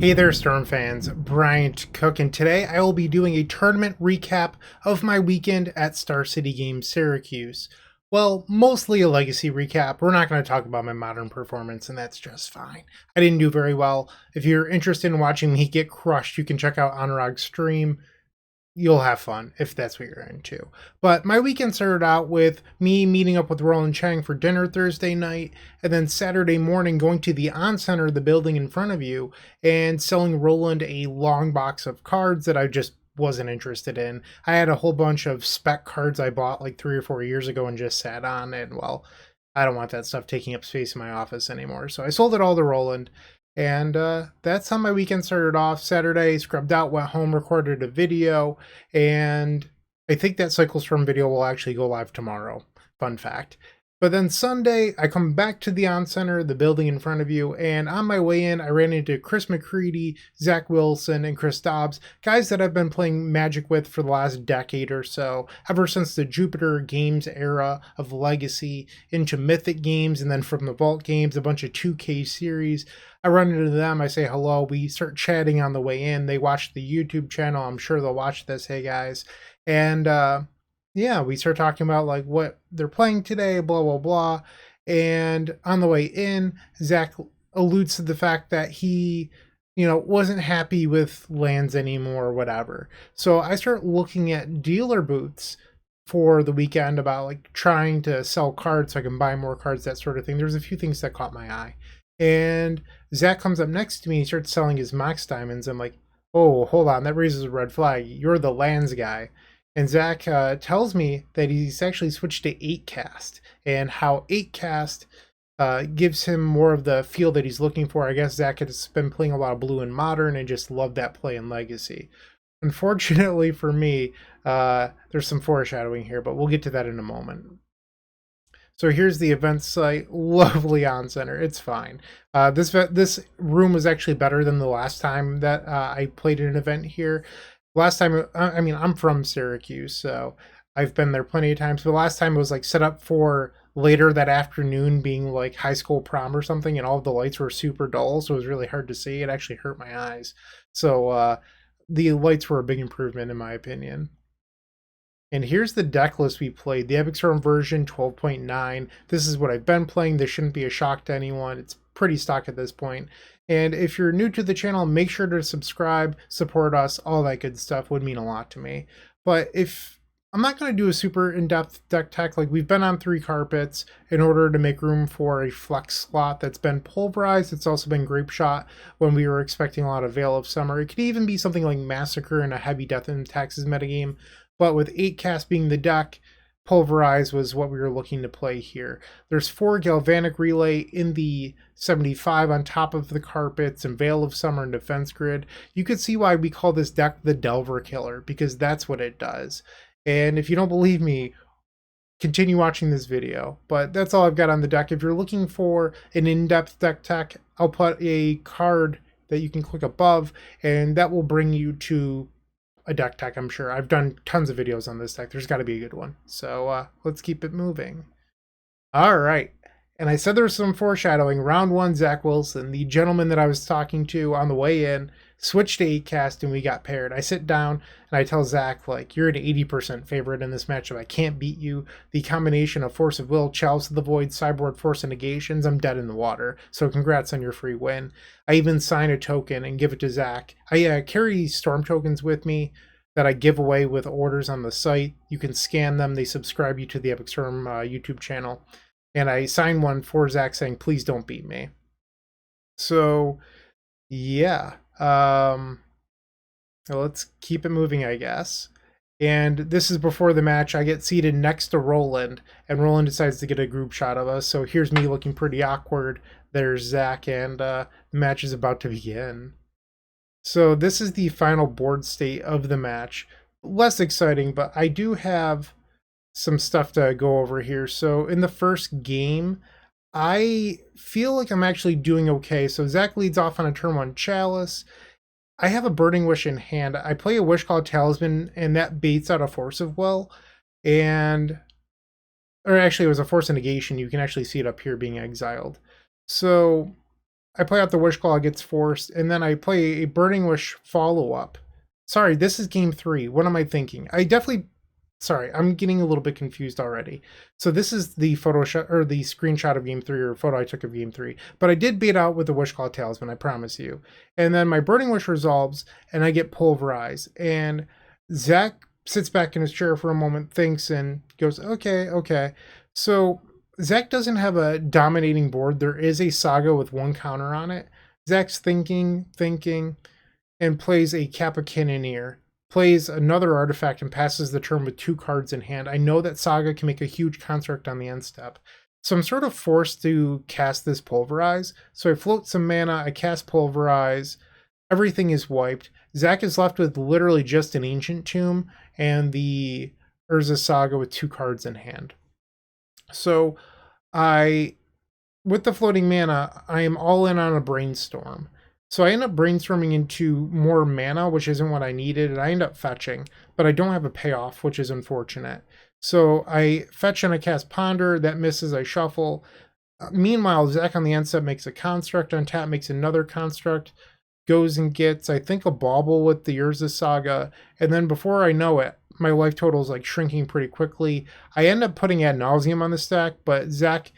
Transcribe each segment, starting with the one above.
Hey there, Storm fans. Bryant Cook, and today I will be doing a tournament recap of my weekend at Star City Games Syracuse. Well, mostly a legacy recap. We're not going to talk about my modern performance, and that's just fine. I didn't do very well. If you're interested in watching me get crushed, you can check out Anurag's stream. You'll have fun if that's what you're into. But my weekend started out with me meeting up with Roland Chang for dinner Thursday night, and then Saturday morning going to the On Center, the building in front of you, and selling Roland a long box of cards that I just wasn't interested in. I had a whole bunch of spec cards I bought like 3 or 4 years ago and just sat on, and well, I don't want that stuff taking up space in my office anymore. So I sold it all to Roland. And that's how my weekend started off. Saturday, scrubbed out, went home, recorded a video, and I think that Cyclestorm video will actually go live tomorrow. Fun fact. But then Sunday, I come back to the On Center, the building in front of you, and on my way in, I ran into Chris McCready, Zach Wilson, and Chris Dobbs, guys that I've been playing Magic with for the last decade or so, ever since the Jupiter Games era of Legacy into Mythic Games, and then from the Vault Games, a bunch of 2K series. I run into them, I say hello, we start chatting on the way in. They watch the YouTube channel, I'm sure they'll watch this, hey guys. And yeah, we start talking about like what they're playing today, blah, blah, blah. And on the way in, Zach alludes to the fact that he, wasn't happy with lands anymore or whatever. So I start looking at dealer booths for the weekend about like trying to sell cards so I can buy more cards, that sort of thing. There's a few things that caught my eye. And Zach comes up next to me and he starts selling his Mox Diamonds. I'm like, oh, hold on, that raises a red flag. You're the lands guy. And Zach tells me that he's actually switched to 8-cast and how 8-cast gives him more of the feel that he's looking for. I guess Zach has been playing a lot of blue in Modern and just loved that play in Legacy. Unfortunately for me, there's some foreshadowing here, but we'll get to that in a moment. So here's the event site, lovely On Center, it's fine. This room was actually better than the last time that I played an event here. Last time, I'm from Syracuse, so I've been there plenty of times. But last time it was like set up for later that afternoon, being like high school prom or something, and all of the lights were super dull, so it was really hard to see. It actually hurt my eyes. So the lights were a big improvement in my opinion. And here's the deck list we played. The Epic Storm version 12.9. This is what I've been playing. This shouldn't be a shock to anyone. It's pretty stock at this point. And if you're new to the channel, make sure to subscribe, support us, all that good stuff would mean a lot to me. But if I'm not going to do a super in-depth deck tech, like we've been on 3 carpets in order to make room for a flex slot that's been pulverized. It's also been grape shot when we were expecting a lot of Veil of Summer. It could even be something like Massacre in a heavy Death and Taxes metagame. But with 8-cast being the deck, Pulverize was what we were looking to play here. There's 4 Galvanic Relay in the 75 on top of the carpets and Veil of Summer and Defense Grid. You could see why we call this deck the Delver Killer, because that's what it does. And if you don't believe me, continue watching this video. But that's all I've got on the deck. If you're looking for an in-depth deck tech, I'll put a card that you can click above, and that will bring you to a deck tech, I'm sure. I've done tons of videos on this deck. There's got to be a good one. So let's keep it moving. All right. And I said there was some foreshadowing. Round 1, Zach Wilson, the gentleman that I was talking to on the way in, switched to 8-cast and we got paired. I sit down and I tell Zach, like, you're an 80% favorite in this matchup. I can't beat you. The combination of Force of Will, Chalice of the Void, Cyborg Force of Negations, I'm dead in the water. So congrats on your free win. I even sign a token and give it to Zach. I carry Storm tokens with me that I give away with orders on the site. You can scan them. They subscribe you to the Epic Storm YouTube channel. And I sign one for Zach saying, please don't beat me. So, yeah. Let's keep it moving, I guess. And this is before the match. I get seated next to Roland, and Roland decides to get a group shot of us. So here's me looking pretty awkward. There's Zach, and the match is about to begin. So this is the final board state of the match. Less exciting, but I do have some stuff to go over here. So in the first game, I feel like I'm actually doing okay. So Zach leads off on a turn 1 Chalice. I have a Burning Wish in hand. I play a Wish Called Talisman, and that baits out a Force of Will. Or actually, it was a Force of Negation. You can actually see it up here being exiled. So I play out the Wish Claw, gets forced, and then I play a Burning Wish follow-up. Sorry, this is game 3. What am I thinking? Sorry, I'm getting a little bit confused already. So this is the photo shot or the screenshot of game 3 or photo I took of game 3. But I did beat out with the Wishclaw Talisman, I promise you. And then my Burning Wish resolves and I get Pulverize. And Zach sits back in his chair for a moment, thinks, and goes, okay. So Zach doesn't have a dominating board. There is a Saga with 1 counter on it. Zach's thinking, and plays a Kappa Cannoneer. Plays another artifact and passes the turn with 2 cards in hand. I know that Saga can make a huge construct on the end step. So I'm sort of forced to cast this Pulverize. So I float some mana, I cast Pulverize, everything is wiped. Zach is left with literally just an Ancient Tomb and the Urza Saga with 2 cards in hand. So with the floating mana, I am all in on a Brainstorm. So I end up brainstorming into more mana, which isn't what I needed, and I end up fetching, but I don't have a payoff, which is unfortunate. So I fetch and I cast Ponder, that misses, I shuffle. Meanwhile, Zach on the end step makes a construct on tap, makes another construct, goes and gets, I think, a Bauble with the Urza Saga, and then before I know it, my life total is like shrinking pretty quickly. I end up putting Ad Nauseam on the stack, but Zach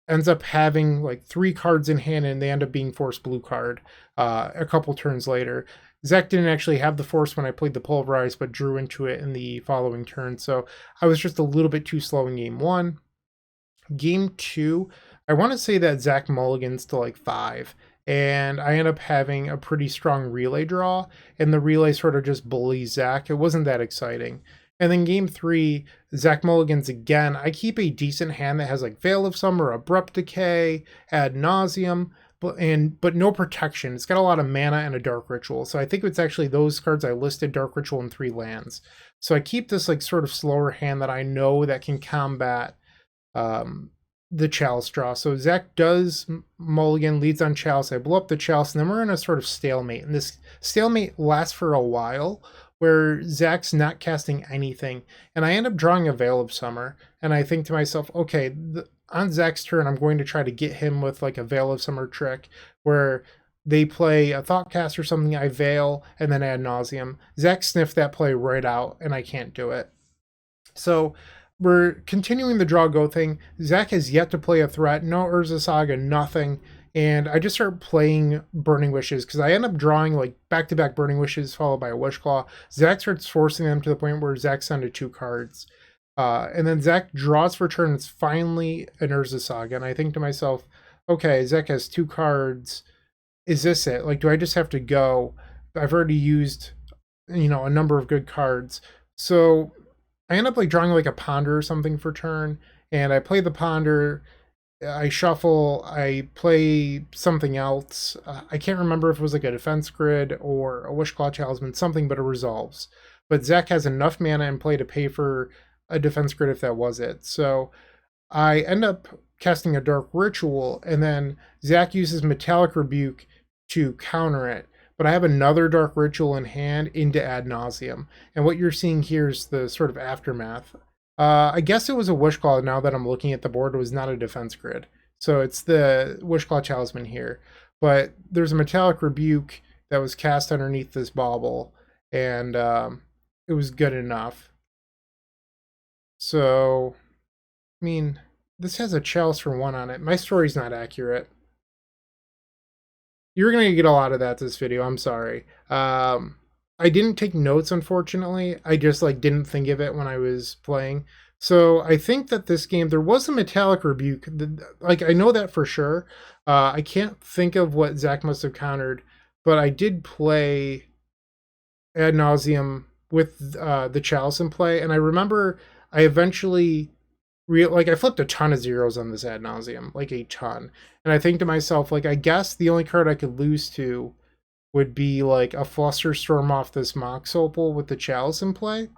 ends up having like 3 cards in hand and they end up being forced blue card a couple turns later. Zach didn't actually have the force when I played the Pulverize, but drew into it in the following turn. So I was just a little bit too slow in game 1. Game 2, I want to say that Zach mulligans to like 5. And I end up having a pretty strong relay draw. And the relay sort of just bullies Zach. It wasn't that exciting. And then game 3, Zach mulligans again. I keep a decent hand that has like Veil of Summer, Abrupt Decay, Ad Nauseam, but no protection. It's got a lot of mana and a Dark Ritual. So I think it's actually those cards I listed, Dark Ritual and 3 lands. So I keep this like sort of slower hand that I know that can combat the Chalice draw. So Zach does mulligan, leads on Chalice. I blow up the Chalice, and then we're in a sort of stalemate. And this stalemate lasts for a while, where Zach's not casting anything, and I end up drawing a Veil of Summer, and I think to myself, okay, on Zach's turn, I'm going to try to get him with like a Veil of Summer trick, where they play a Thoughtcast or something, I Veil, and then Ad Nauseam. Zach sniffed that play right out, and I can't do it. So we're continuing the draw go thing. Zach has yet to play a threat, no Urza Saga, nothing. And I just start playing Burning Wishes because I end up drawing like back-to-back Burning Wishes followed by a Wishclaw. Zach starts forcing them to the point where Zach's down to 2 cards. And then Zach draws for turn. It's finally an Urza Saga. And I think to myself, okay, Zach has 2 cards. Is this it? Like, do I just have to go? I've already used, a number of good cards. So I end up like drawing like a Ponder or something for turn. And I play the Ponder. I shuffle, I play something else. I can't remember if it was like a Defense Grid or a Wishclaw Talisman, something, but it resolves. But Zach has enough mana in play to pay for a Defense Grid if that was it. So I end up casting a Dark Ritual, and then Zach uses Metallic Rebuke to counter it. But I have another Dark Ritual in hand into Ad Nauseam. And what you're seeing here is the sort of aftermath. I guess it was a Wishclaw now that I'm looking at the board. It was not a Defense Grid. So it's the Wishclaw Talisman here. But there's a Metallic Rebuke that was cast underneath this Bauble. And it was good enough. So, I mean, this has a Chalice for 1 on it. My story's not accurate. You're going to get a lot of that this video. I'm sorry. I didn't take notes, unfortunately. I just didn't think of it when I was playing. So I think that this game, there was a Metallic Rebuke. I know that for sure. I can't think of what Zach must have countered, but I did play Ad Nauseam with the Chalice in play. And I remember I eventually, I flipped a ton of zeros on this Ad Nauseam, like a ton. And I think to myself, I guess the only card I could lose to would be like a Flusterstorm off this Mox Opal with the Chalice in play.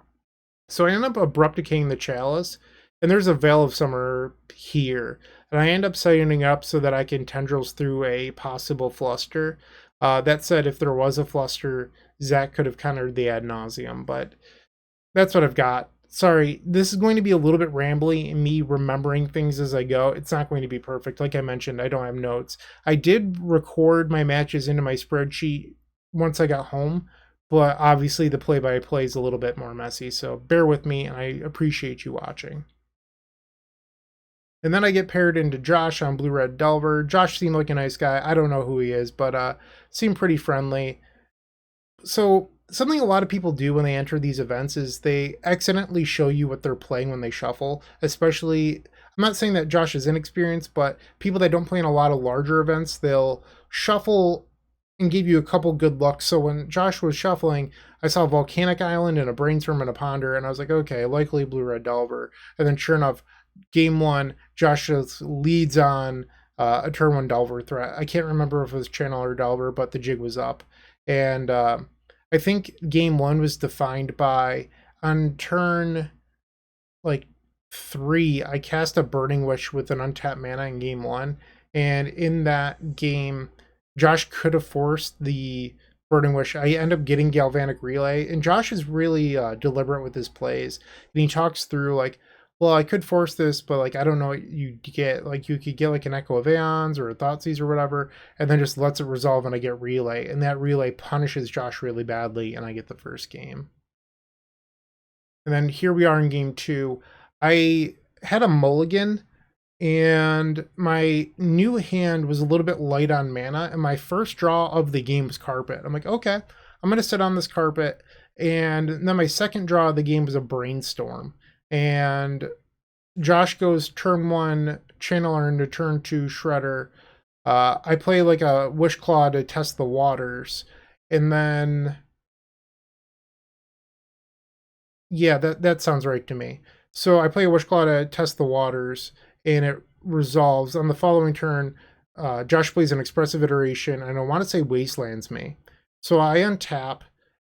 So I end up Abrupt Decaying the Chalice, and there's a Veil of Summer here. And I end up setting up so that I can Tendrils through a possible Fluster. That said, if there was a Fluster, Zach could have countered the Ad Nauseam, but that's what I've got. Sorry, this is going to be a little bit rambly and me remembering things as I go. It's not going to be perfect. Like I mentioned, I don't have notes. I did record my matches into my spreadsheet once I got home, but obviously the play-by-play is a little bit more messy, so bear with me and I appreciate you watching. And then I get paired into Josh on Blue Red Delver. Josh seemed like a nice guy. I don't know who he is, but seemed pretty friendly. So something a lot of people do when they enter these events is they accidentally show you what they're playing when they shuffle. Especially, I'm not saying that Josh is inexperienced, but people that don't play in a lot of larger events, they'll shuffle and give you a couple good looks. So when Josh was shuffling, I saw Volcanic Island and a Brainstorm and a Ponder, and I was like, okay, likely Blue Red Delver. And then sure enough, game one, Josh just leads on a turn one Delver threat. I can't remember if it was Channel or Delver, but the jig was up. And I think game one was defined by on turn like 3, I cast a Burning Wish with an untapped mana in game one. And in that game, Josh could have forced the Burning Wish. I end up getting Galvanic Relay, and Josh is really deliberate with his plays. And he talks through like, well, I could force this, but like I don't know what you get. Like you could get like an Echo of Aeons or a Thoughtseize or whatever, and then just lets it resolve and I get Relay. And that Relay punishes Josh really badly, and I get the first game. And then here we are in game 2. I had a mulligan, and my new hand was a little bit light on mana, and my first draw of the game was Carpet. I'm like, okay, I'm going to sit on this Carpet. And then my second draw of the game was a Brainstorm. And Josh goes turn 1 Channeler into turn 2 Shredder. I play like a Wish Claw to test the waters. And then, yeah, that sounds right to me. So I play a Wish Claw to test the waters, and it resolves. On the following turn, Josh plays an Expressive Iteration, and I want to say Wastelands me. So I untap,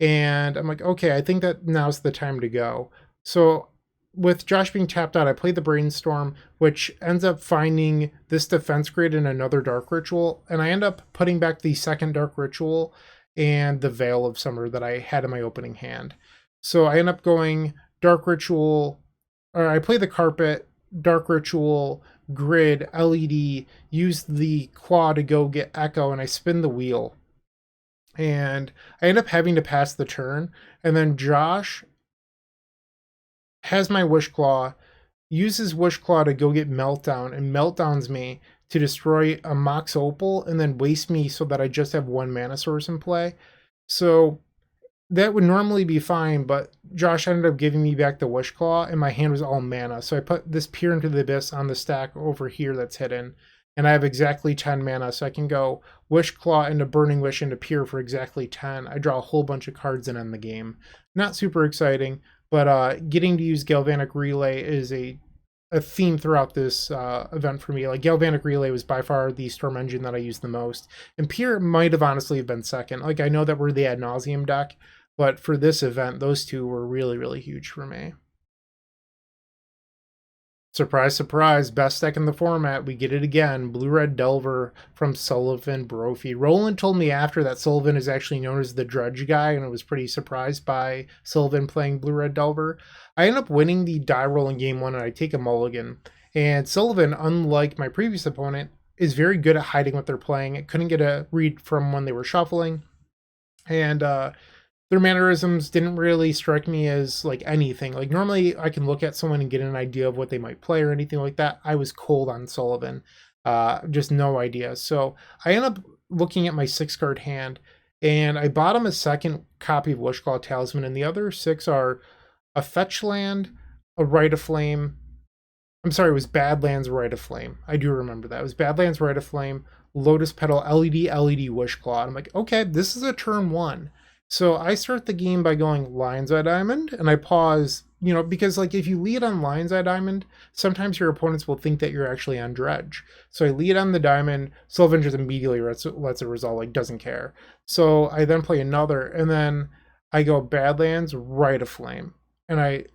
and I'm like, okay, I think that now's the time to go. So with Josh being tapped out, I play the Brainstorm, which ends up finding this defense grid in another Dark Ritual, and I end up putting back the second Dark Ritual and the Veil of Summer that I had in my opening hand. So I end up going Dark Ritual, or I play the Carpet, Dark Ritual, Grid, LED, use the Claw to go get Echo, and I spin the wheel. And I end up having to pass the turn, and then Josh has my Wish Claw, uses Wish Claw to go get Meltdown, and Meltdowns me to destroy a Mox Opal and then waste me so that I just have one mana source in play. So that would normally be fine, but Josh ended up giving me back the Wish Claw, and my hand was all mana. So I put this Peer into the Abyss on the stack over here that's hidden, and I have exactly 10 mana, so I can go Wish Claw into Burning Wish into Peer for exactly 10. I draw a whole bunch of cards and end the game. Not super exciting, but getting to use Galvanic Relay is a theme throughout this event for me. Like Galvanic Relay was by far the Storm Engine that I used the most, and Peer might have honestly been second. Like I know that we're the Ad Nauseam deck, but for this event, those two were really, really huge for me. Surprise, surprise, best deck in the format. We get it again. Blue-Red Delver from Sullivan Brophy. Roland told me after that Sullivan is actually known as the Dredge guy, and I was pretty surprised by Sullivan playing Blue-Red Delver. I end up winning the die roll in game 1, and I take a mulligan. And Sullivan, unlike my previous opponent, is very good at hiding what they're playing. It couldn't get a read from when they were shuffling. And their mannerisms didn't really strike me as like anything. Like normally I can look at someone and get an idea of what they might play or anything like that. I was cold on Sullivan, just no idea. So I end up looking at my 6-card hand, and I bought him a second copy of Wishclaw Talisman, and the other 6 are a Fetch Land, a Rite of Flame. I'm sorry, it was Badlands Rite of Flame. I do remember that. It was Badlands Rite of Flame, Lotus Petal, LED, Wishclaw. And I'm like, okay, this is a turn 1. So I start the game by going Lion's Eye Diamond, and I pause, because like if you lead on Lion's Eye Diamond, sometimes your opponents will think that you're actually on Dredge. So I lead on the Diamond, Sullivan just immediately lets it resolve, like doesn't care. So I then play another, and then I go Badlands, Rite of Flame. And I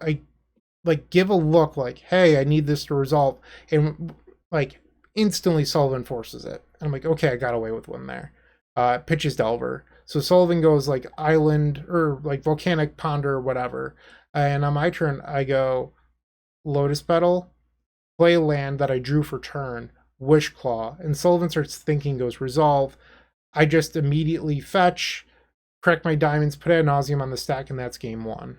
like give a look like, hey, I need this to resolve. And like instantly Sullivan forces it. And I'm like, okay, I got away with one there. Pitches Delver. So Sullivan goes like Island or like Volcanic Ponder or whatever. And on my turn, I go Lotus Petal, play a land that I drew for turn, Wish Claw, and Sullivan starts thinking, goes Resolve. I just immediately fetch, correct my diamonds, put Ad Nauseam on the stack, and that's game one.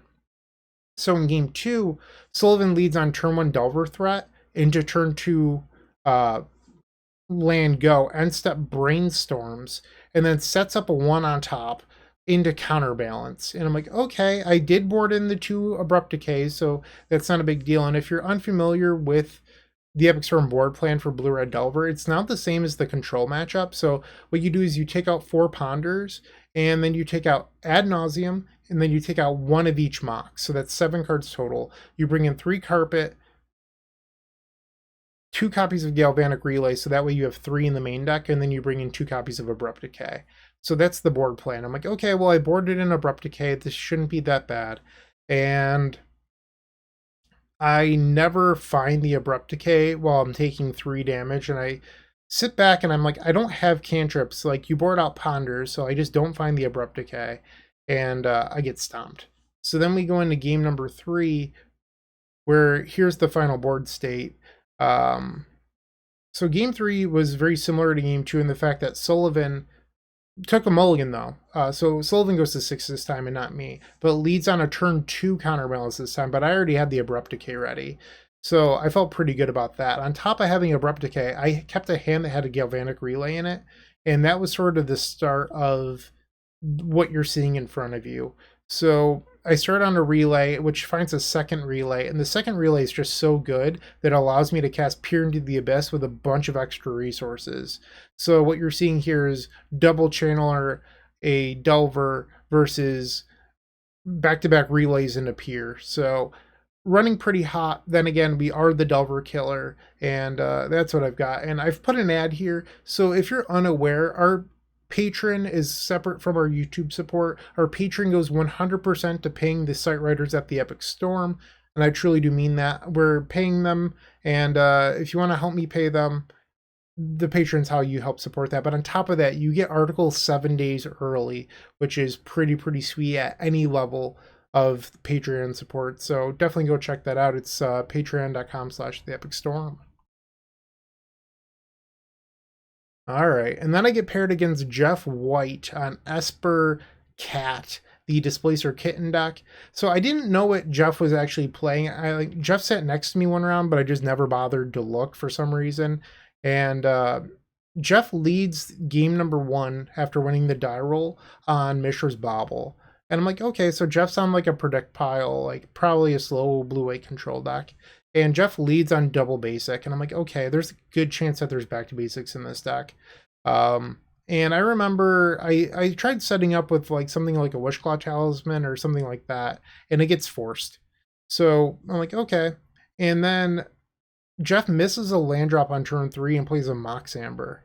So in game two, Sullivan leads on turn one Delver threat, into turn two land go, end step brainstorms, and then sets up a one on top into counterbalance. And I'm like, okay, I did board in the two abrupt decays, so that's not a big deal. And if you're unfamiliar with the Epic Storm board plan for Blue Red Delver, it's not the same as the control matchup. So what you do is you take out 4 Ponders, and then you take out Ad Nauseam, and then you take out one of each Mox. So that's 7 cards total. You bring in 3 Carpet, 2 copies of Galvanic Relay, so that way you have 3 in the main deck, and then you bring in 2 copies of Abrupt Decay. So that's the board plan. I'm like, okay, well, I boarded in Abrupt Decay. This shouldn't be that bad. And I never find the Abrupt Decay while I'm taking 3 damage, and I sit back and I'm like, I don't have cantrips. Like, you board out Ponders, so I just don't find the Abrupt Decay, and I get stomped. So then we go into game number 3, where here's the final board state. So game 3 was very similar to game 2 in the fact that Sullivan took a mulligan, though. So Sullivan goes to 6 this time and not me, but leads on a turn 2 counterbalance this time, but I already had the Abrupt Decay ready. So I felt pretty good about that. On top of having Abrupt Decay, I kept a hand that had a Galvanic Relay in it, and that was sort of the start of what you're seeing in front of you. So I start on a relay, which finds a second relay, and the second relay is just so good that it allows me to cast Peer into the Abyss with a bunch of extra resources. So what you're seeing here is double channeler, a Delver versus back-to-back relays into Peer. So running pretty hot. Then again, we are the Delver killer, and that's what I've got. And I've put an ad here, so if you're unaware, our Patreon is separate from our YouTube support. Our Patreon goes 100% to paying the site writers at the Epic Storm, and I truly do mean that. We're paying them, and if you want to help me pay them, the Patreon's how you help support that. But on top of that, you get articles 7 days early, which is pretty sweet at any level of Patreon support. So definitely go check that out. It's patreon.com/theepicstorm. All right, and then I get paired against Jeff White on Esper Cat, the Displacer Kitten deck. So I didn't know what Jeff was actually playing. Jeff sat next to me one round, but I just never bothered to look for some reason. And Jeff leads game number 1 after winning the die roll on Mishra's Bauble. And I'm like, okay, so Jeff's on like a predict pile, like probably a slow blue-white control deck. And Jeff leads on double basic, and I'm like, okay, there's a good chance that there's back to basics in this deck. And I remember I tried setting up with like something like a Wishclaw Talisman or something like that, and it gets forced. So I'm like, okay. And then Jeff misses a land drop on turn 3 and plays a Mox Amber.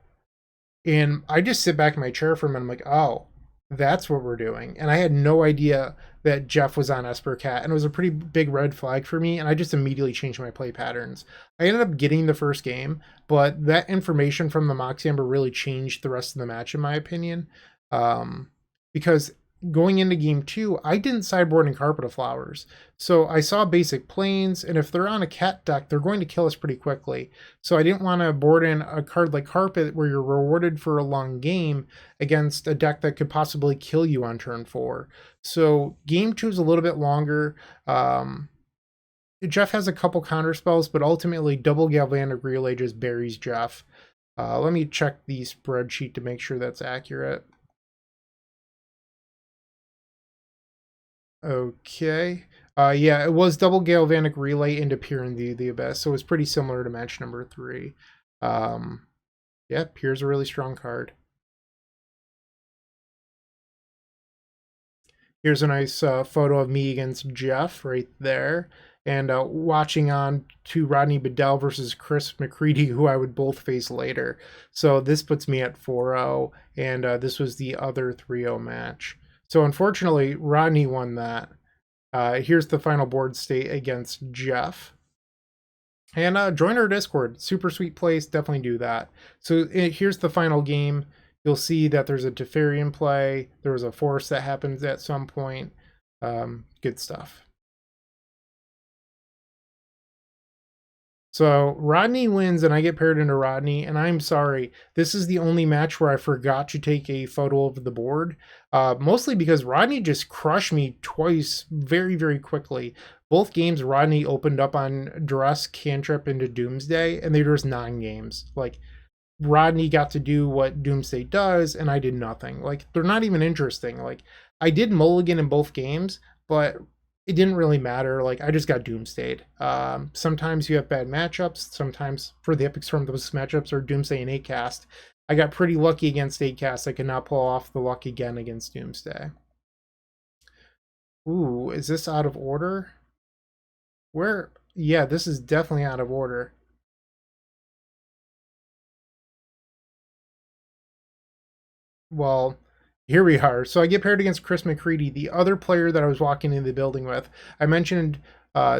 And I just sit back in my chair for a minute. I'm like, oh, that's what we're doing. And I had no idea that Jeff was on Esper Cat, and it was a pretty big red flag for me, and I just immediately changed my play patterns. I ended up getting the first game, but that information from the Mox Amber really changed the rest of the match, in my opinion. Because going into game 2, I didn't sideboard in Carpet of Flowers. So I saw basic planes, and if they're on a cat deck, they're going to kill us pretty quickly. So I didn't want to board in a card like Carpet where you're rewarded for a long game against a deck that could possibly kill you on turn 4. So game 2 is a little bit longer. Jeff has a couple counter spells, but ultimately double Galvanic Relay just buries Jeff. Let me check the spreadsheet to make sure that's accurate. Okay. Yeah, it was double Galvanic Relay into Peer in the Abyss, so it was pretty similar to match number 3. Yeah, Peer's a really strong card. Here's a nice photo of me against Jeff right there. And watching on to Rodney Bedell versus Chris McCready, who I would both face later. So this puts me at 4-0, and this was the other 3-0 match. So unfortunately, Rodney won that. Here's the final board state against Jeff. And join our Discord. Super sweet place. Definitely do that. So here's the final game. You'll see that there's a Teferi in play. There was a force that happens at some point. Good stuff. So Rodney wins and I get paired into Rodney, and I'm sorry. This is the only match where I forgot to take a photo of the board, mostly because Rodney just crushed me twice very, very quickly. Both games, Rodney opened up on Duress, Cantrip into Doomsday, and there was 9 games. Like, Rodney got to do what Doomsday does, and I did nothing. Like, they're not even interesting. Like, I did mulligan in both games, but it didn't really matter. Like, I just got Doomsdayed. Sometimes you have bad matchups. Sometimes for the Epic Storm, those matchups are Doomsday and 8-cast. I got pretty lucky against 8-cast. I could not pull off the luck again against Doomsday. Ooh, is this out of order? Where? Yeah, this is definitely out of order. Well, here we are. So I get paired against Chris McCready, the other player that I was walking into the building with. I mentioned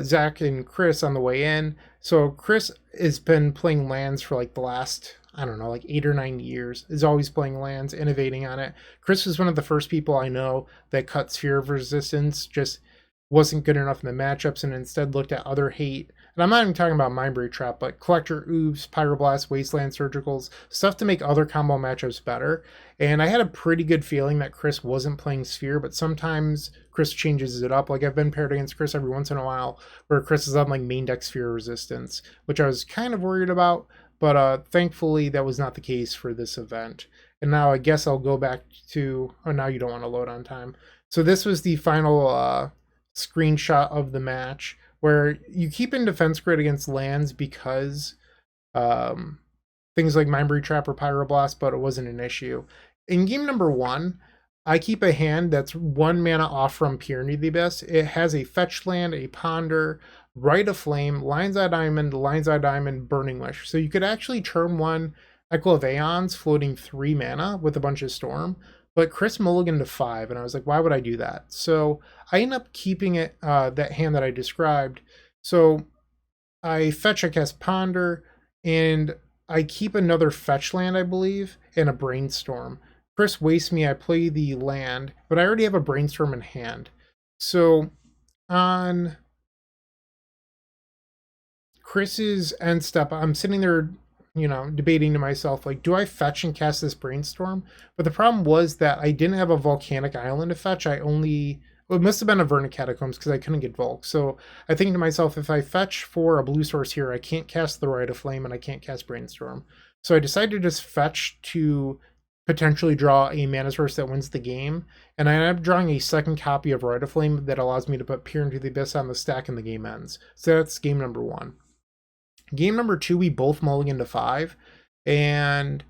Zach and Chris on the way in. So Chris has been playing lands for like the last, I don't know, like 8 or 9 years. Is always playing lands, innovating on it. Chris was one of the first people I know that cut Sphere of Resistance, just wasn't good enough in the matchups and instead looked at other hate. And I'm not even talking about Mindbreak Trap, but Collector Oops, Pyroblast, Wasteland Surgicals, stuff to make other combo matchups better. And I had a pretty good feeling that Chris wasn't playing Sphere, but sometimes Chris changes it up. Like, I've been paired against Chris every once in a while where Chris is on like main deck Sphere Resistance, which I was kind of worried about, but thankfully that was not the case for this event. And now I guess I'll go back to, oh, now you don't want to load on time. So this was the final screenshot of the match where you keep in defense grid against lands because um, things like Mindbreed Trap or Pyroblast, but it wasn't an issue. In game number 1, I keep a hand that's 1 mana off from Peer into the Abyss. It has a fetch land, a ponder, Rite of Flame, Lion's Eye Diamond, Burning Wish. So you could actually turn 1 Echo of Aeons floating 3 mana with a bunch of Storm, but Chris mulliganed to 5, and I was like, why would I do that? So I end up keeping it, that hand that I described. So I fetch, I cast Ponder, and I keep another fetch land, I believe, and a Brainstorm. Chris wastes me, I play the land, but I already have a Brainstorm in hand. So on Chris's end step, I'm sitting there, debating to myself, like, do I fetch and cast this Brainstorm? But the problem was that I didn't have a Volcanic Island to fetch. It must have been a Vernic Catacombs because I couldn't get Volk. So I think to myself, if I fetch for a blue source here, I can't cast the Rite of Flame and I can't cast Brainstorm. So I decided to just fetch to potentially draw a mana source that wins the game. And I ended up drawing a second copy of Rite of Flame that allows me to put Peer into the Abyss on the stack and the game ends. So that's game number 1. Game number 2, we both mulligan to 5, and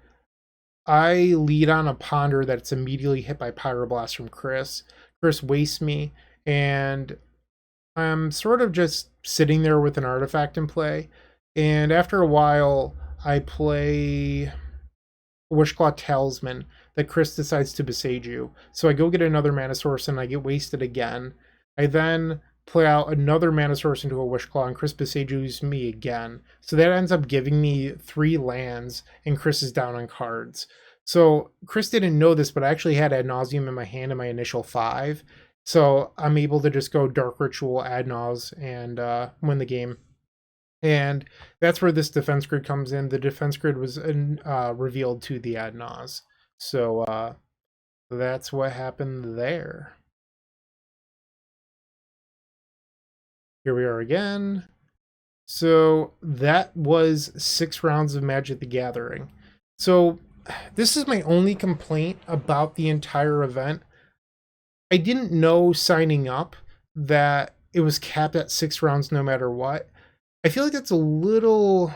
I lead on a Ponder that's immediately hit by Pyroblast from Chris. Chris wastes me, and I'm sort of just sitting there with an artifact in play. And after a while, I play Wishclaw Talisman that Chris decides to Beseiju. So I go get another mana source and I get wasted again. I then play out another mana source into a Wishclaw and Chris Beseiju's me again. So that ends up giving me 3 lands and Chris is down on cards. So Chris didn't know this, but I actually had Ad Nauseam in my hand in my initial 5. So I'm able to just go Dark Ritual, Ad Naus, and win the game. And that's where this defense grid comes in. The defense grid was revealed to the Ad Naus. So that's what happened there. Here we are again. So that was 6 rounds of Magic the Gathering. So this is my only complaint about the entire event. I didn't know signing up that it was capped at 6 rounds no matter what. I feel like that's a little,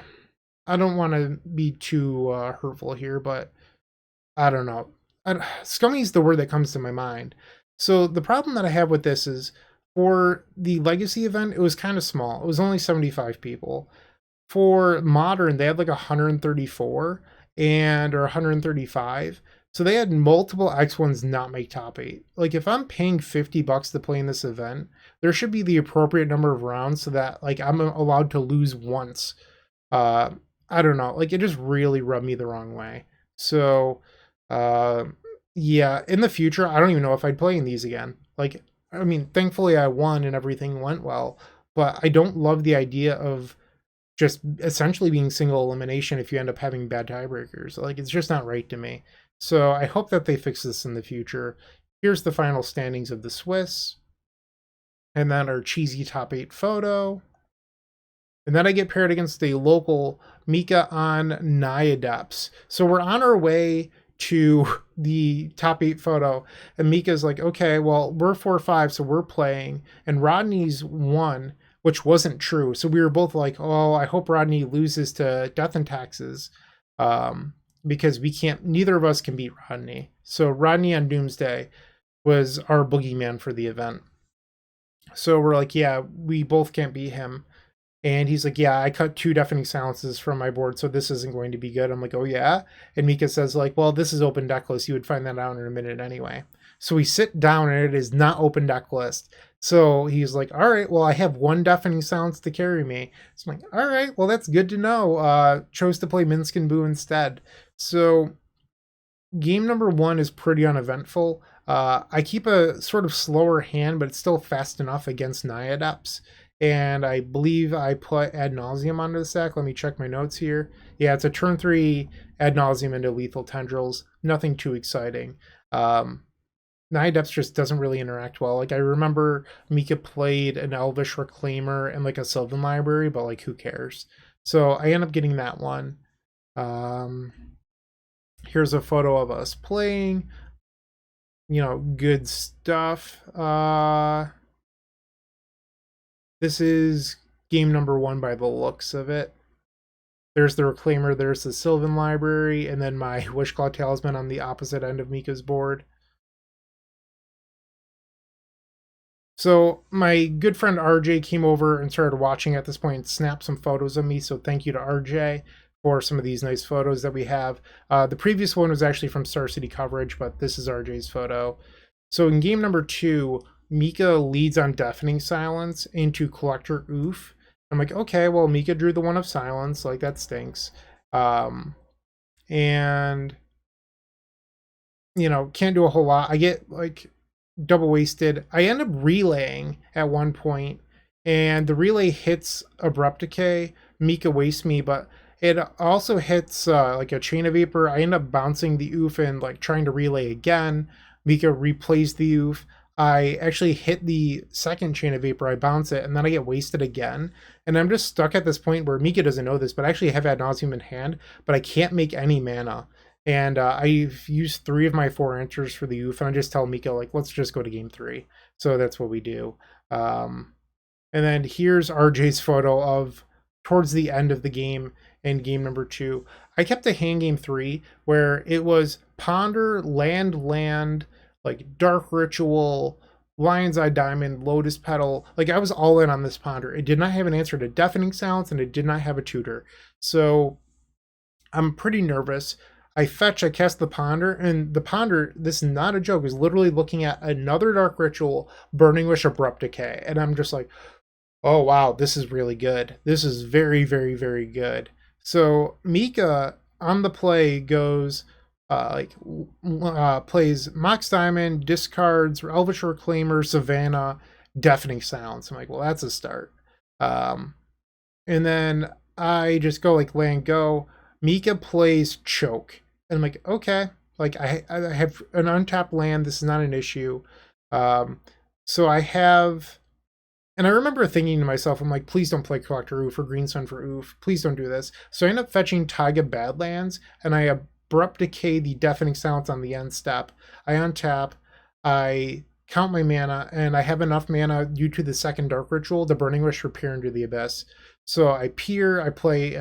I don't want to be too hurtful here, but I don't know. Scummy is the word that comes to my mind. So the problem that I have with this is, for the Legacy event, it was kind of small. It was only 75 people. For Modern, they had like 134 or 135. So they had multiple X1s not make top 8. Like, if I'm paying $50 to play in this event, there should be the appropriate number of rounds so that, like, I'm allowed to lose once. I don't know. Like, it just really rubbed me the wrong way. So, yeah, in the future, I don't even know if I'd play in these again. Like, I mean, thankfully I won and everything went well, but I don't love the idea of just essentially being single elimination if you end up having bad tiebreakers. Like, it's just not right to me. So I hope that they fix this in the future. Here's the final standings of the Swiss. And then our cheesy top 8 photo. And then I get paired against a local Micah on Naya. So we're on our way to the top 8 photo. And Micah's like, okay, well, we're 4-5, so we're playing. And Rodney's 1, which wasn't true. So we were both like, oh, I hope Rodney loses to Death and Taxes. Because neither of us can beat Rodney. So Rodney on Doomsday was our boogeyman for the event. So we're like, yeah, we both can't beat him. And he's like, yeah, I cut 2 deafening silences from my board, so this isn't going to be good. I'm like, oh yeah? And Micah says like, well, this is open deck list. You would find that out in a minute anyway. So we sit down and it is not open deck list. So he's like, all right, well, I have 1 deafening silence to carry me. So I'm like, all right, well, that's good to know. Chose to play Minsk and Boo instead. So game number 1 is pretty uneventful. I keep a sort of slower hand, but it's still fast enough against Naya. And I believe I put Ad Nauseam onto the stack. Let me check my notes here. Yeah, it's a turn 3 Ad Nauseam into Lethal Tendrils. Nothing too exciting. Naya just doesn't really interact well. Like, I remember Micah played an Elvish Reclaimer and like a Sylvan Library, but like, who cares? So I end up getting that one. Here's a photo of us playing. You know, good stuff. This is game number 1 by the looks of it. There's the Reclaimer, there's the Sylvan Library, and then my Wishclaw Talisman on the opposite end of Mika's board. So my good friend RJ came over and started watching at this point and snapped some photos of me, so thank you to RJ for some of these nice photos that we have. The previous one was actually from Star City Coverage, but this is RJ's photo. So in game number 2, Micah leads on Deafening Silence into Collector Oof. I'm like, okay, well, Micah drew the 1 of Silence. Like, that stinks. And, you know, can't do a whole lot. I get, like, double wasted. I end up relaying at one point, and the relay hits Abrupt Decay. Micah wastes me, but it also hits, like, a Chain of Vapor. I end up bouncing the Oof and, like, trying to relay again. Micah replays the Oof. I actually hit the second Chain of Vapor, I bounce it, and then I get wasted again. And I'm just stuck at this point where Micah doesn't know this, but I actually have Ad Nauseam in hand, but I can't make any mana. And I've used 3 of my 4 answers for the Oof, and I just tell Micah, like, let's just go to game 3. So that's what we do. And then here's RJ's photo of towards the end of the game in game number 2. I kept a hand game 3 where it was Ponder, land, like Dark Ritual, Lion's Eye Diamond, Lotus Petal. Like, I was all in on this Ponder. It did not have an answer to Deafening Silence, and it did not have a tutor. So I'm pretty nervous. I cast the Ponder, and the Ponder, this is not a joke, is literally looking at another Dark Ritual, Burning Wish, Abrupt Decay. And I'm just like, oh wow, this is really good. This is very, very, very good. So Micah on the play goes, plays Mox Diamond, discards Elvish Reclaimer, Savannah, Deafening Silence. I'm like, well, that's a start. And then I just go like land go. Micah plays Choke, and I'm like, okay, like I have an untapped land. This is not an issue. So I have, and I remember thinking to myself, I'm like, please don't play Collector Oof or Green Sun for Oof. Please don't do this. So I end up fetching Taiga Badlands, and I Abrupt Decay the Deafening Silence on the end step. I untap, I count my mana, and I have enough mana due to the second Dark Ritual, the Burning Wish, for Peer into the Abyss. So I peer, I play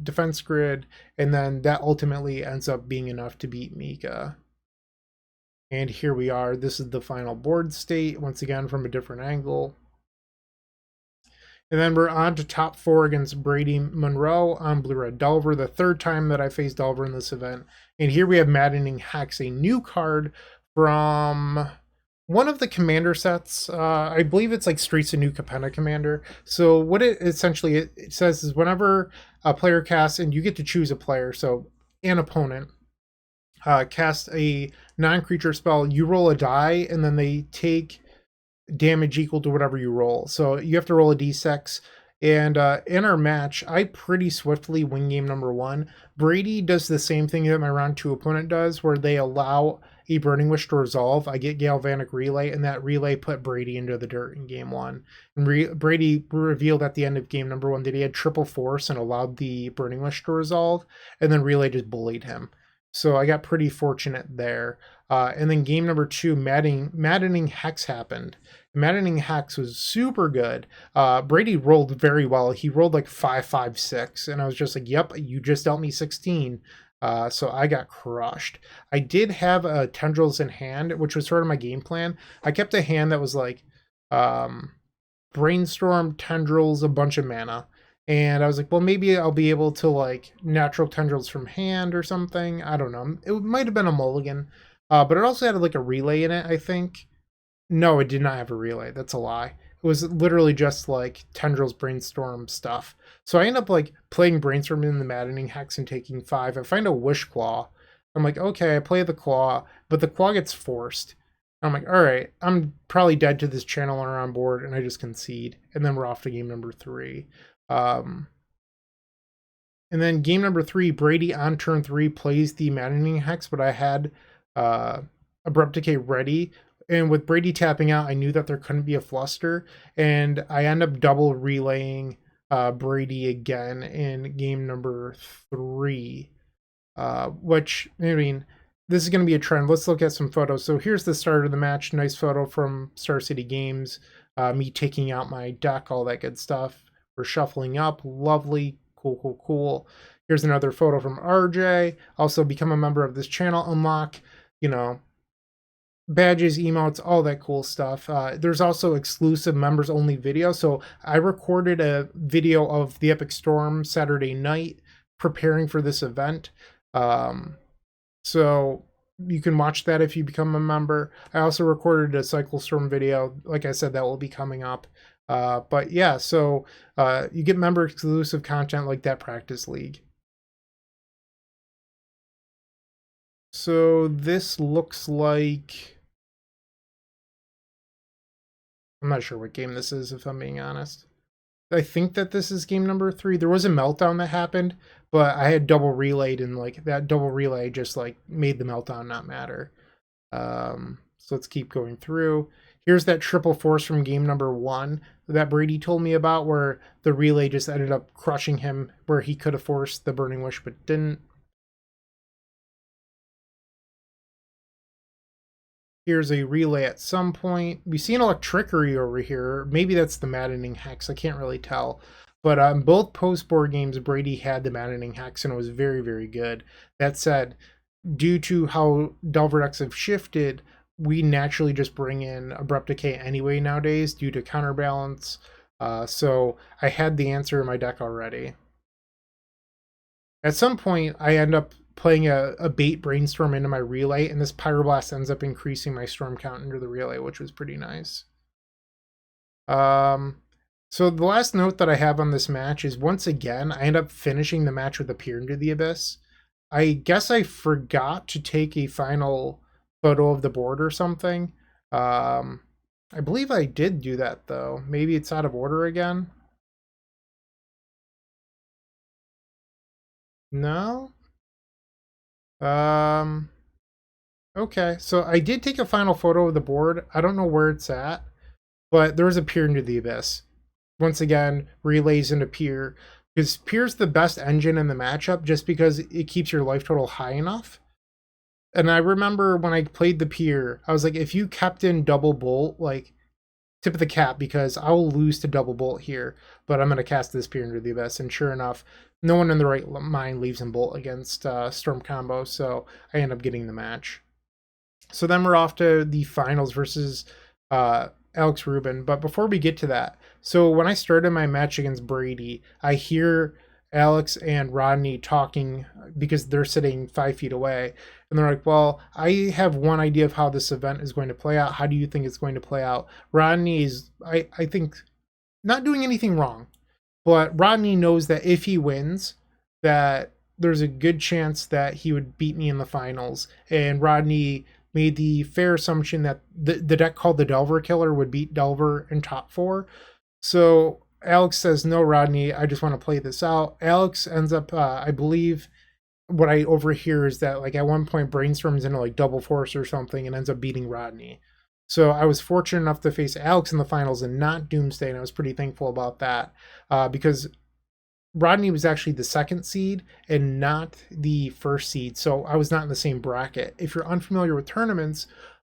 Defense Grid, and then that ultimately ends up being enough to beat Micah. And here we are. This is the final board state, once again from a different angle. And then we're on to top 4 against Brady Munroe on Blue-Red Delver, the 3rd time that I faced Delver in this event. And here we have Maddening Hex, a new card from one of the commander sets. I believe it's like Streets of New Capenna Commander. So what it essentially it says is whenever a player casts, and you get to choose a player, so an opponent, cast a non-creature spell, you roll a die, and then they take damage equal to whatever you roll. So you have to roll a d6, And in our match, I pretty swiftly win game number 1. Brady does the same thing that my round 2 opponent does, where they allow a Burning Wish to resolve. I get Galvanic Relay, and that relay put Brady into the dirt in game 1. And Brady revealed at the end of game number 1 that he had triple force and allowed the Burning Wish to resolve, and then relay just bullied him. So I got pretty fortunate there. And then game number 2, Maddening Hex happened. Maddening Hex was super good. Brady rolled very well. He rolled like 5-5-6, and I was just like, yep, you just dealt me 16. So I got crushed. I did have Tendrils in hand, which was sort of my game plan. I kept a hand that was like Brainstorm, Tendrils, a bunch of mana. And I was like, well, maybe I'll be able to like natural Tendrils from hand or something. I don't know. It might have been a mulligan. But it also had like a relay in it, I think. No, it did not have a relay. That's a lie. It was literally just like Tendrils Brainstorm stuff. So I end up like playing Brainstorm in the Maddening Hex and taking 5. I find a Wish Claw. I'm like, okay, I play the Claw, but the Claw gets forced. I'm like, all right, I'm probably dead to this channeler on board, and I just concede. And then we're off to game number 3. And then game number 3, Brady on turn 3 plays the Maddening Hex, but I had Abrupt Decay ready. And with Brady tapping out, I knew that there couldn't be a fluster, and I end up double relaying Brady again in game number 3, which, I mean, this is going to be a trend. Let's look at some photos. So here's the start of the match. Nice photo from Star City Games. Me taking out my deck, all that good stuff. We're shuffling up. Lovely. Cool, cool, cool. Here's another photo from RJ. Also, become a member of this channel. Unlock, badges, emotes, all that cool stuff. There's also exclusive members only video. So I recorded a video of the Epic Storm Saturday night preparing for this event. So you can watch that if you become a member. I also recorded a Cycle Storm video. Like I said, that will be coming up. But yeah, so you get member exclusive content like that practice league. So this looks like, I'm not sure what game this is, if I'm being honest. I think that this is game number 3. There was a meltdown that happened, but I had double relayed, and like that double relay just like made the meltdown not matter. So let's keep going through. Here's that triple force from game number 1 that Brady told me about, where the relay just ended up crushing him, where he could have forced the Burning Wish but didn't. Here's a relay at some point. We see an Electrickery over here. Maybe that's the Maddening Hex. I can't really tell. But on both post-board games, Brady had the Maddening Hex, and it was very, very good. That said, due to how Delver decks have shifted, we naturally just bring in Abrupt Decay anyway nowadays due to counterbalance. So I had the answer in my deck already. At some point, I end up playing a bait Brainstorm into my relay, and this Pyroblast ends up increasing my storm count into the relay, which was pretty nice. So the last note that I have on this match is, once again, I end up finishing the match with a Peer into the Abyss. I guess I forgot to take a final photo of the board or something. I believe I did do that, though. Maybe it's out of order again. No? Okay, so I did take a final photo of the board. I don't know where it's at, but there was a Peer into the Abyss. Once again, relays into Peer, because Peer's the best engine in the matchup just because it keeps your life total high enough. And I remember when I played the Peer, I was like, if you kept in double bolt, like, tip of the cap, because I will lose to double bolt here, but I'm going to cast this Peer into the Abyss. And sure enough, no one in the right mind leaves in bolt against Storm combo, so I end up getting the match. So then we're off to the finals versus Alex Rubin. But before we get to that, so when I started my match against Brady, I hear Alex and Rodney talking because they're sitting 5 feet away. And they're like, well, I have one idea of how this event is going to play out. How do you think it's going to play out? Rodney is, I think, not doing anything wrong. But Rodney knows that if he wins, that there's a good chance that he would beat me in the finals. And Rodney made the fair assumption that the deck called the Delver Killer would beat Delver in top 4. So Alex says, no, Rodney, I just want to play this out. Alex ends up, I believe, what I overhear is that like at one point brainstorms into like double force or something and ends up beating Rodney. So I was fortunate enough to face Alex in the finals and not Doomsday, and I was pretty thankful about that because Rodney was actually the second seed and not the first seed, so I was not in the same bracket. If you're unfamiliar with tournaments,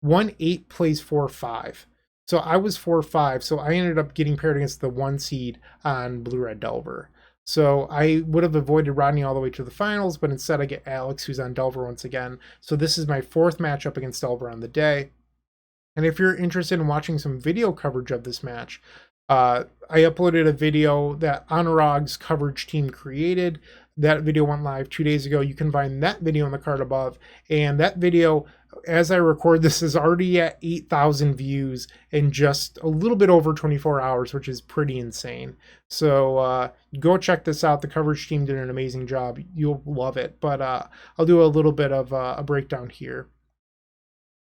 1-8 plays 4-5. So I was 4-5, so I ended up getting paired against the 1 seed on Blue Red Delver. So I would have avoided Rodney all the way to the finals, but instead I get Alex, who's on Delver once again. So this is my 4th matchup against Delver on the day. And if you're interested in watching some video coverage of this match, I uploaded a video that Anurag's coverage team created. That video went live 2 days ago. You can find that video in the card above. And that video, as I record this, is already at 8,000 views in just a little bit over 24 hours, which is pretty insane. So go check this out. The coverage team did an amazing job. You'll love it. But I'll do a little bit of a breakdown here.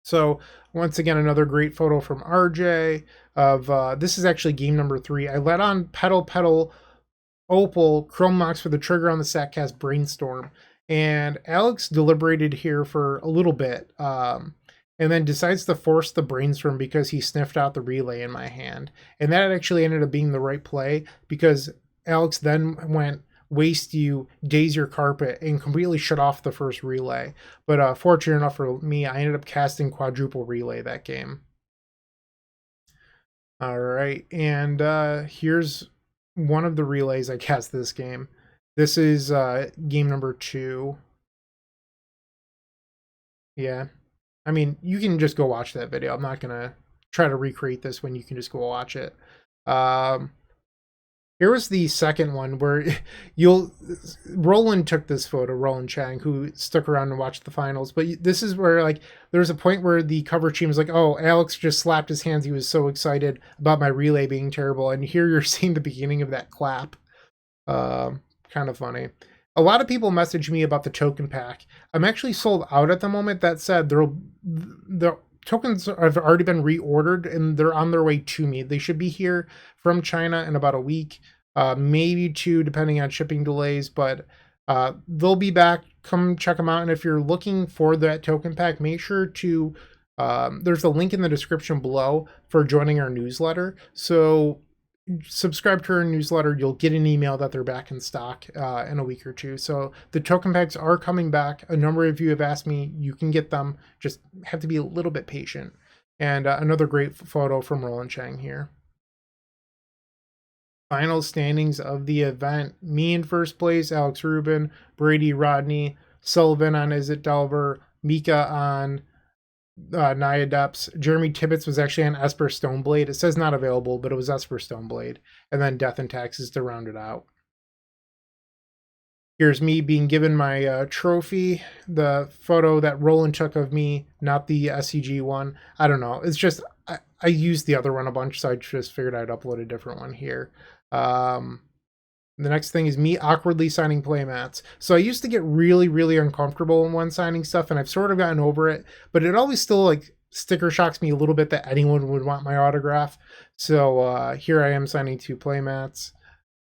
So once again, another great photo from RJ of this is actually game number 3. I let on Pedal Opal Chrome Mox for the trigger on the Satcast Brainstorm, and Alex deliberated here for a little bit and then decides to force the Brainstorm because he sniffed out the relay in my hand, and that actually ended up being the right play because Alex then went waste you, daze your carpet, and completely shut off the first relay. But fortunate enough for me, I ended up casting quadruple relay that game. All right, and here's one of the relays I cast this game. This is game number 2. Yeah, I mean, you can just go watch that video. I'm not gonna try to recreate this when you can just go watch it. Here was the second one where Roland took this photo, Roland Chang, who stuck around and watched the finals. But this is where like there's a point where the cover team was like, oh, Alex just slapped his hands. He was so excited about my relay being terrible. And here you're seeing the beginning of that clap. Kind of funny. A lot of people message me about the token pack. I'm actually sold out at the moment. That said, the tokens have already been reordered and they're on their way to me. They should be here from China in about a week, maybe 2 depending on shipping delays, but they'll be back. Come check them out. And if you're looking for that token pack, make sure to there's a link in the description below for joining our newsletter. So subscribe to our newsletter, you'll get an email that they're back in stock in a week or 2. So the token packs are coming back. A number of you have asked me, you can get them, just have to be a little bit patient. And another great photo from Roland Chang here. Final standings of the event. Me in first place, Alex Rubin, Brady Rodney, Sullivan on Is It Delver, Micah on Naya Depths. Jeremy Tibbetts was actually on Esper Stoneblade. It says not available, but it was Esper Stoneblade. And then Death and Taxes to round it out. Here's me being given my trophy. The photo that Roland took of me, not the SCG one. I don't know. It's just, I used the other one a bunch, so I just figured I'd upload a different one here. The next thing is me awkwardly signing playmats. So I used to get really, really uncomfortable when signing stuff, and I've sort of gotten over it, but it always still like sticker shocks me a little bit that anyone would want my autograph. So here I am signing 2 playmats,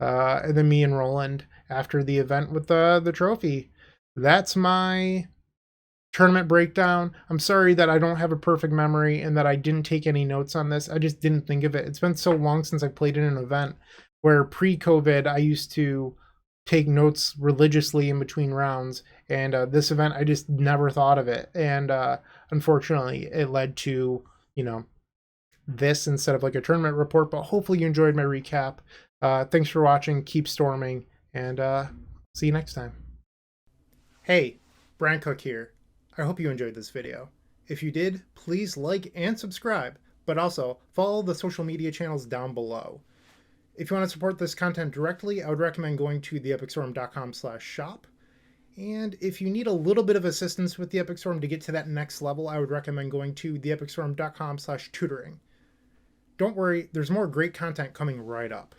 and then me and Roland after the event with the trophy. That's my tournament breakdown. I'm sorry that I don't have a perfect memory and that I didn't take any notes on this. I just didn't think of it. It's been so long since I played in an event where pre-COVID I used to take notes religiously in between rounds, and this event I just never thought of it, and unfortunately it led to, you know, this instead of like a tournament report. But hopefully you enjoyed my recap. Thanks for watching, keep storming, and see you next time. Hey, Bryant Cook here. I hope you enjoyed this video. If you did, please like and subscribe, but also follow the social media channels down below. If you want to support this content directly, I would recommend going to theepicstorm.com/shop. And if you need a little bit of assistance with the Epic Storm to get to that next level, I would recommend going to theepicstorm.com/tutoring. Don't worry, there's more great content coming right up.